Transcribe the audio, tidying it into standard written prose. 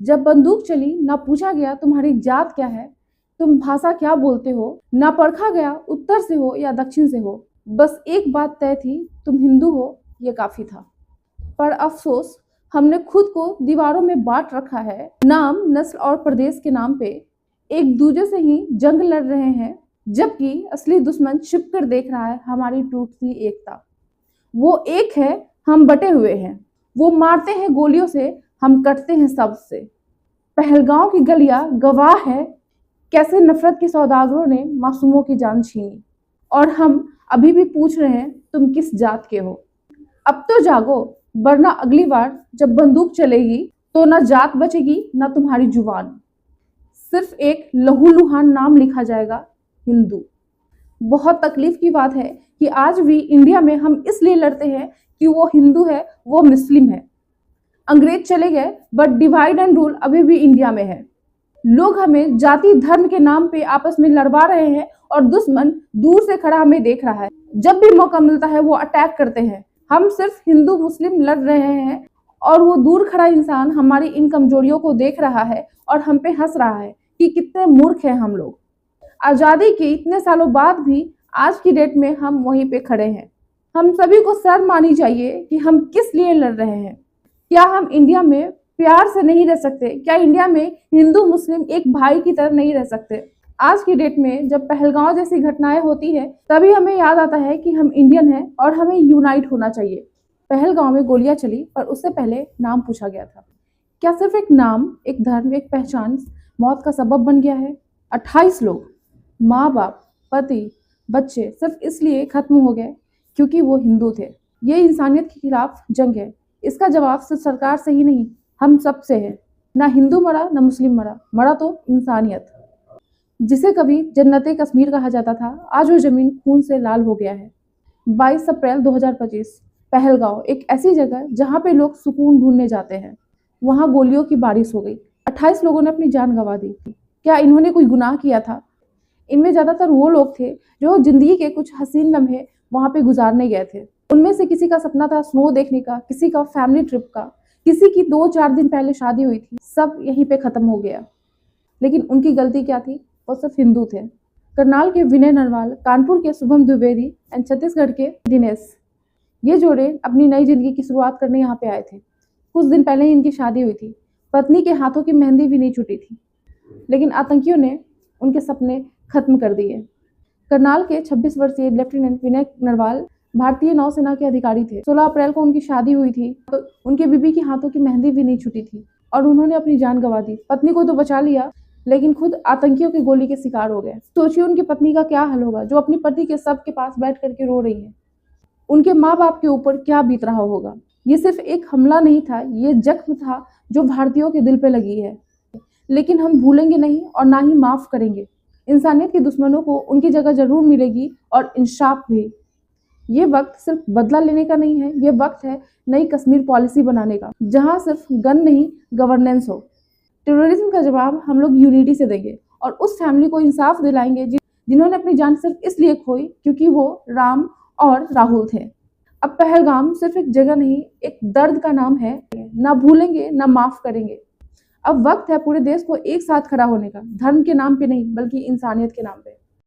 जब बंदूक चली ना पूछा गया तुम्हारी जात क्या है, तुम भाषा क्या बोलते हो, ना परखा गया उत्तर से हो या दक्षिण से हो, बस एक बात तय थी, तुम हिंदू हो, ये काफी था। पर अफसोस हमने खुद को दीवारों में बांट रखा है। नाम, नस्ल और प्रदेश के नाम पे एक दूसरे से ही जंग लड़ रहे हैं, जबकि असली दुश्मन छिप कर देख रहा है हमारी टूटती एकता। वो एक है, हम बटे हुए हैं। वो मारते हैं गोलियों से, हम कटते हैं सबसे। पहलगांव की गलियां गवाह है कैसे नफरत के सौदागरों ने मासूमों की जान छीनी, और हम अभी भी पूछ रहे हैं तुम किस जात के हो। अब तो जागो, वरना अगली बार जब बंदूक चलेगी तो ना जात बचेगी ना तुम्हारी जुबान। सिर्फ एक लहूलुहान नाम लिखा जाएगा, हिंदू। बहुत तकलीफ की बात है कि आज भी इंडिया में हम इसलिए लड़ते हैं कि वो हिंदू है, वो मुस्लिम है। अंग्रेज चले गए बट डिवाइड एंड रूल अभी भी इंडिया में है। लोग हमें जाति धर्म के नाम पे आपस में लड़वा रहे हैं और दुश्मन दूर से खड़ा हमें देख रहा है। जब भी मौका मिलता है वो अटैक करते हैं। हम सिर्फ हिंदू मुस्लिम लड़ रहे हैं और वो दूर खड़ा इंसान हमारी इन कमजोरियों को देख रहा है और हम पे हंस रहा है कि कितने मूर्ख हैं हम लोग। आज़ादी के इतने सालों बाद भी आज की डेट में हम वहीं पे खड़े हैं। हम सभी को शर्म आनी चाहिए कि हम किस लिए लड़ रहे हैं। क्या हम इंडिया में प्यार से नहीं रह सकते? क्या इंडिया में हिंदू मुस्लिम एक भाई की तरह नहीं रह सकते? आज की डेट में जब पहलगांव जैसी घटनाएं होती है तभी हमें याद आता है कि हम इंडियन हैं और हमें यूनाइट होना चाहिए। पहलगांव में गोलियां चली पर उससे पहले नाम पूछा गया था। क्या सिर्फ एक नाम, एक धर्म, एक पहचान मौत का सबब बन गया है? 28 लोग, माँ बाप, पति, बच्चे सिर्फ इसलिए खत्म हो गए क्योंकि वो हिंदू थे। ये इंसानियत के खिलाफ जंग है। इसका जवाब सिर्फ सरकार से ही नहीं, हम सब से है। ना हिंदू मरा ना मुस्लिम मरा, मरा तो इंसानियत। जिसे कभी जन्नते कश्मीर कहा जाता था, आज वो जमीन खून से लाल हो गया है। 22 अप्रैल 2025, पहलगांव, एक ऐसी जगह जहाँ पे लोग सुकून ढूंढने जाते हैं, वहाँ गोलियों की बारिश हो गई। 28 लोगों ने अपनी जान गंवा दी। क्या इन्होंने कोई गुनाह किया था? इनमें ज्यादातर वो लोग थे जो जिंदगी के कुछ हसीन लम्हे वहाँ पे गुजारने गए थे। उनमें से किसी का सपना था स्नो देखने का, किसी का फैमिली ट्रिप का, किसी की 2-4 दिन पहले शादी हुई थी। सब यहीं पे खत्म हो गया। लेकिन उनकी गलती क्या थी? वो सिर्फ हिंदू थे। करनाल के विनय नरवाल, कानपुर के शुभम द्विवेदी एंड छत्तीसगढ़ के दिनेश, ये जोड़े अपनी नई जिंदगी की शुरुआत करने यहाँ पे आए थे। कुछ दिन पहले ही इनकी शादी हुई थी। पत्नी के हाथों की मेहंदी भी नहीं छूटी थी, लेकिन आतंकियों ने उनके सपने खत्म कर दिए। करनाल के 26 वर्षीय लेफ्टिनेंट विनय नरवाल भारतीय नौसेना के अधिकारी थे। 16 अप्रैल को उनकी शादी हुई थी तो उनके बीबी के हाथों की मेहंदी भी नहीं छूटी थी और उन्होंने अपनी जान गंवा दी। पत्नी को तो बचा लिया लेकिन खुद आतंकियों की गोली के शिकार हो गए। सोचिए उनकी पत्नी का क्या हाल होगा जो अपनी पति के शव के पास बैठ करके रो रही है। उनके माँ बाप के ऊपर क्या बीत रहा होगा। ये सिर्फ एक हमला नहीं था, ये जख्म था जो भारतीयों के दिल पे लगी है। लेकिन हम भूलेंगे नहीं और ना ही माफ करेंगे। इंसानियत के दुश्मनों को उनकी जगह जरूर मिलेगी और इंसाफ भी। ये वक्त सिर्फ बदला लेने का नहीं है, ये वक्त है नई कश्मीर पॉलिसी बनाने का, जहां सिर्फ गन नहीं गवर्नेंस हो। टेररिज्म का जवाब हम लोग यूनिटी से देंगे और उस फैमिली को इंसाफ दिलाएंगे जिन्होंने अपनी जान सिर्फ इसलिए खोई क्योंकि वो राम और राहुल थे। अब पहलगाम सिर्फ एक जगह नहीं, एक दर्द का नाम है। ना भूलेंगे ना माफ करेंगे। अब वक्त है पूरे देश को एक साथ खड़ा होने का, धर्म के नाम पे नहीं बल्कि इंसानियत के नाम पे।